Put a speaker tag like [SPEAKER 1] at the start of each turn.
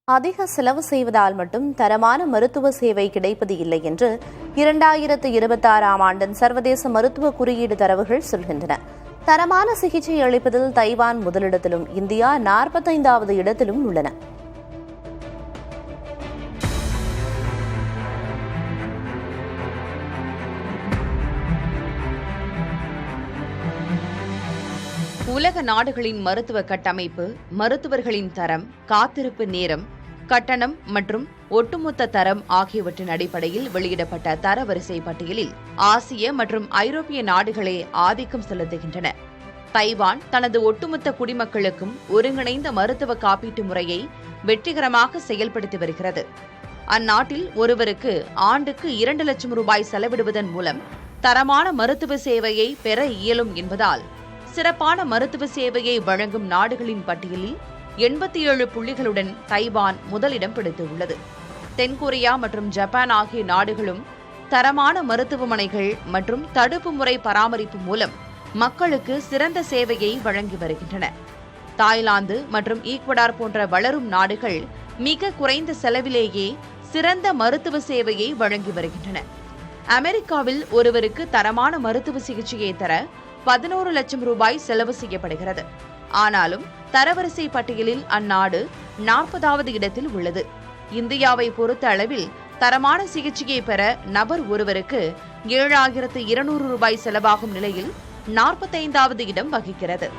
[SPEAKER 1] அதிக செலவு செய்வதால் மட்டும் தரமான மருத்துவ சேவை கிடைப்பது இல்லை என்று 2026ஆம் ஆண்டின் சர்வதேச மருத்துவ குறியீடு தரவுகள் சொல்கின்றன. தரமான சிகிச்சை அளிப்பதில் தைவான் முதலிடத்திலும் இந்தியா 45வது இடத்திலும் உள்ளன.
[SPEAKER 2] உலக நாடுகளின் மருத்துவ கட்டமைப்பு, மருத்துவர்களின் தரம், காத்திருப்பு நேரம், கட்டணம் மற்றும் ஒட்டுமொத்த தரம் ஆகியவற்றின் அடிப்படையில் வெளியிடப்பட்ட தரவரிசை பட்டியலில் ஆசிய மற்றும் ஐரோப்பிய நாடுகளே ஆதிக்கம் செலுத்துகின்றன. தைவான் தனது ஒட்டுமொத்த குடிமக்களுக்கும் ஒருங்கிணைந்த மருத்துவ காப்பீட்டு முறையை வெற்றிகரமாக செயல்படுத்தி வருகிறது. அந்நாட்டில் ஒருவருக்கு ஆண்டுக்கு 2 லட்சம் ரூபாய் செலவிடுவதன் மூலம் தரமான மருத்துவ சேவையை பெற இயலும் என்பதால் சிறப்பான மருத்துவ சேவையை வழங்கும் நாடுகளின் பட்டியலில் 87 புள்ளிகளுடன் தைவான் முதலிடம் பிடித்துள்ளது. தென்கொரியா மற்றும் ஜப்பான் ஆகிய நாடுகளும் தரமான மருத்துவமனைகள் மற்றும் தடுப்பு முறை பராமரிப்பு மூலம் மக்களுக்கு சிறந்த சேவையை வழங்கி வருகின்றன. தாய்லாந்து மற்றும் ஈக்வடார் போன்ற வளரும் நாடுகள் மிக குறைந்த செலவிலேயே சிறந்த மருத்துவ சேவையை வழங்கி வருகின்றன. அமெரிக்காவில் ஒருவருக்கு தரமான மருத்துவ சிகிச்சையை தர 11 லட்சம் ரூபாய் செலவு செய்யப்படுகிறது. ஆனாலும் தரவரிசை பட்டியலில் அந்நாடு 40வது இடத்தில் உள்ளது. இந்தியாவை பொறுத்த அளவில் தரமான சிகிச்சையை பெற நபர் ஒருவருக்கு 7200 ரூபாய் செலவாகும் நிலையில் 45வது இடம் வகிக்கிறது.